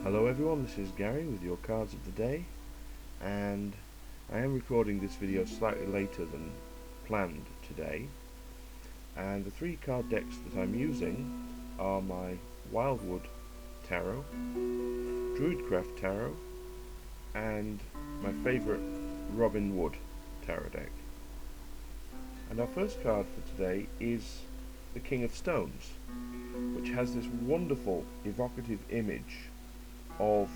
Hello everyone, this is Gary with your cards of the day, and I am recording this video slightly later than planned today, and the three card decks that I'm using are my Wildwood Tarot, Druidcraft Tarot, and my favourite Robin Wood Tarot deck. And our first card for today is the King of Stones, which has this wonderful evocative image of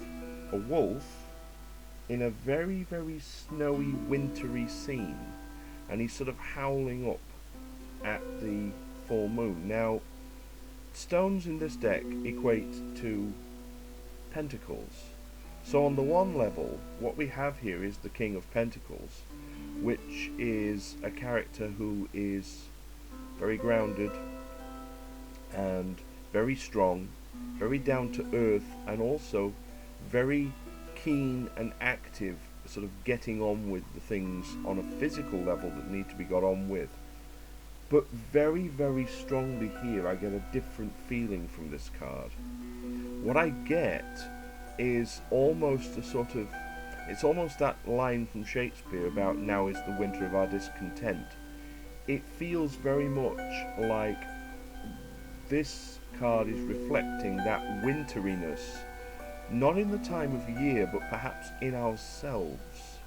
a wolf in a very, very snowy, wintry scene, and he's sort of howling up at the full moon. Now, stones in this deck equate to pentacles. So on the one level, what we have here is the King of Pentacles, which is a character who is very grounded and very strong, very down to earth, and also very keen and active, sort of getting on with the things on a physical level that need to be got on with. But very, very strongly here I get a different feeling from this card. What I get is almost a sort of, it's almost that line from Shakespeare about now is the winter of our discontent. It feels very much like this card is reflecting that winteriness, not in the time of year, but perhaps in ourselves.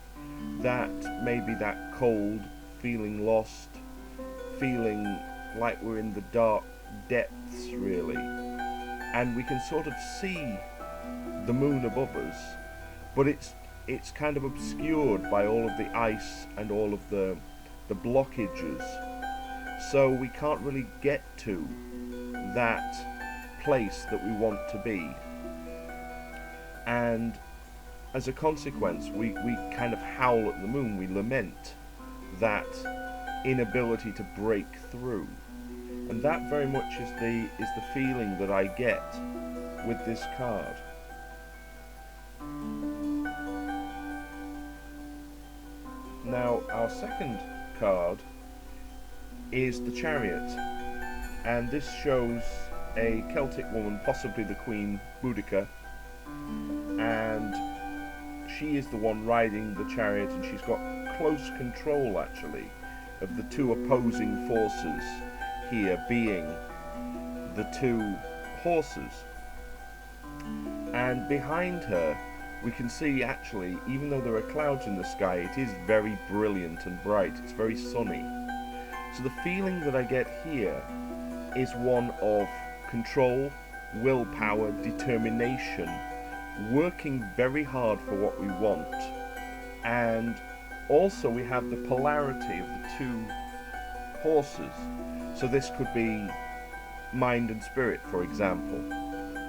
That maybe that cold, feeling lost, feeling like we're in the dark depths, really. And we can sort of see the moon above us, but it's kind of obscured by all of the ice and all of the blockages. So we can't really get to that place that we want to be, and as a consequence we kind of howl at the moon. We lament that inability to break through, and that very much is the feeling that I get with this card. Now our second card is the Chariot, and this shows a Celtic woman, possibly the Queen Boudica, and she is the one riding the chariot, and she's got close control actually of the two opposing forces here, being the two horses. And behind her we can see, actually, even though there are clouds in the sky, it is very brilliant and bright, it's very sunny. So the feeling that I get here is one of control, willpower, determination, working very hard for what we want. And also we have the polarity of the two horses. So this could be mind and spirit, for example.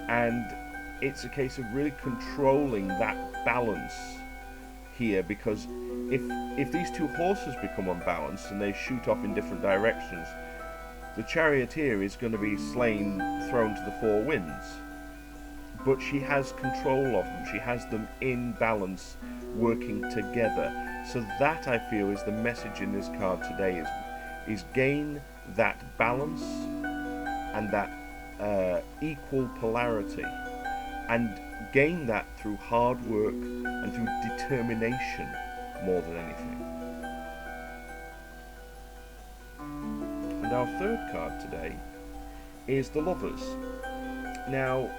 And it's a case of really controlling that balance here, because if these two horses become unbalanced and they shoot off in different directions, the charioteer is going to be slain, thrown to the four winds. But she has control of them, she has them in balance, working together. So that, I feel, is the message in this card today, is gain that balance and that equal polarity, and gain that through hard work and through determination more than anything. And our third card today is the Lovers. Now,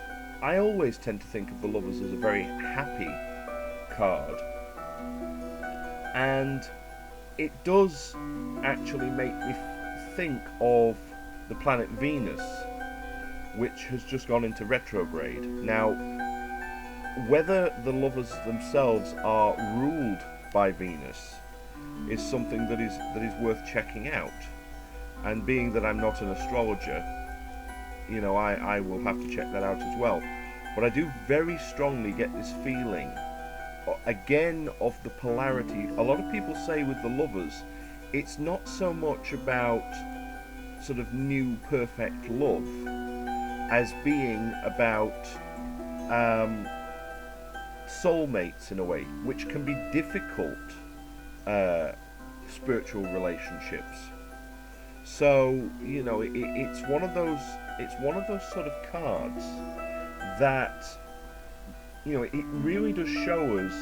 I always tend to think of the Lovers as a very happy card, and it does actually make me think of the planet Venus, which has just gone into retrograde. Now, whether the Lovers themselves are ruled by Venus is something that is worth checking out. And being that I'm not an astrologer, you know, I will have to check that out as well. But I do very strongly get this feeling, again, of the polarity. A lot of people say with the Lovers, it's not so much about sort of new perfect love as being about soulmates in a way, which can be difficult spiritual relationships. So, you know, it's one of those sort of cards that it really does show us,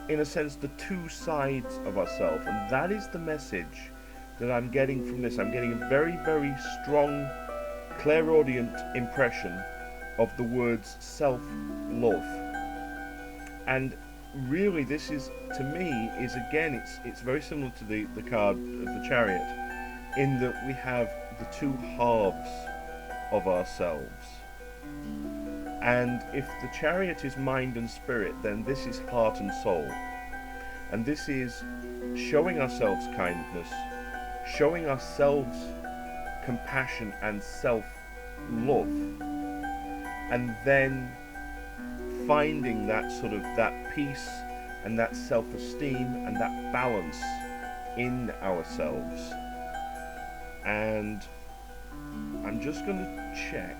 in a sense, the two sides of ourselves, and that is the message that I'm getting from this. I'm getting a very, very strong, clairaudient impression of the words self-love. And really, this is, to me, is again, it's very similar to the card of the Chariot, in that we have the two halves of ourselves. And if the Chariot is mind and spirit, then this is heart and soul. And this is showing ourselves kindness, showing ourselves compassion and self-love, and then finding that sort of that peace and that self-esteem and that balance in ourselves. And I'm just going to check.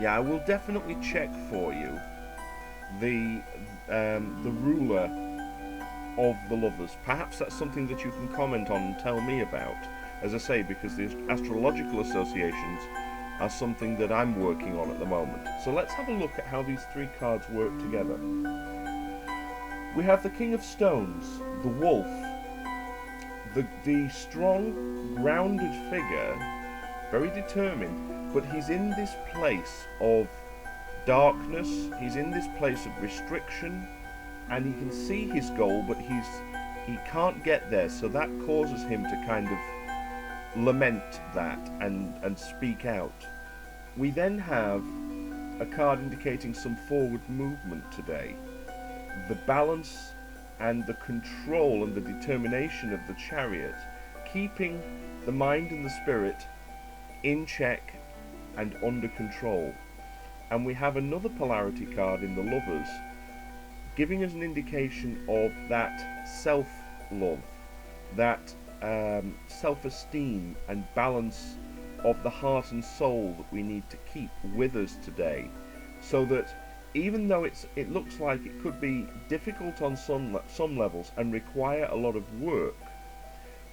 Yeah, I will definitely check for you the ruler of the lovers. Perhaps that's something that you can comment on and tell me about, as I say, because the astrological associations are something that I'm working on at the moment. So let's have a look at how these three cards work together. We have the King of Stones, the wolf, the strong, grounded figure, very determined, but he's in this place of darkness, he's in this place of restriction, and he can see his goal, but he can't get there, so that causes him to kind of lament that and speak out. We then have a card indicating some forward movement today. The balance and the control and the determination of the Chariot, keeping the mind and the spirit in check and under control. And we have another polarity card in the Lovers, giving us an indication of that self-love, that self-esteem and balance of the heart and soul that we need to keep with us today, so that even though it looks like it could be difficult on some levels and require a lot of work,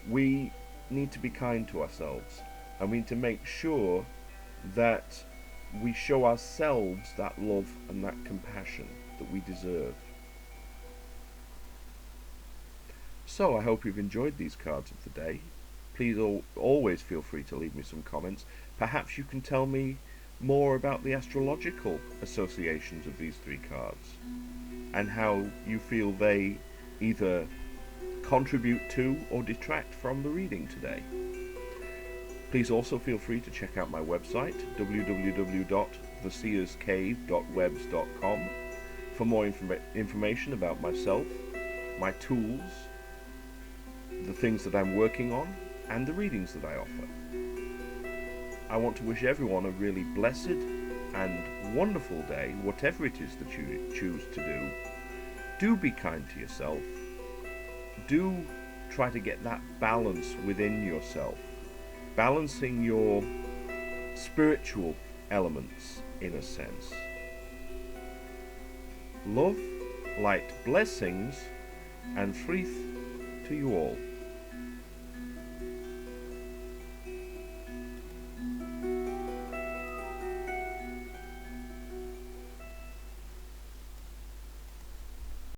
we need to be kind to ourselves, and we need to make sure that we show ourselves that love and that compassion that we deserve. So I hope you've enjoyed these cards of the day. Please always feel free to leave me some comments. Perhaps you can tell me more about the astrological associations of these three cards and how you feel they either contribute to or detract from the reading today. Please also feel free to check out my website, www.theseerscave.webs.com, for more information about myself, my tools, the things that I'm working on, and the readings that I offer. I want to wish everyone a really blessed and wonderful day, whatever it is that you choose to do. Do be kind to yourself. Do try to get that balance within yourself, balancing your spiritual elements in a sense. Love, light, blessings, and frith to you all.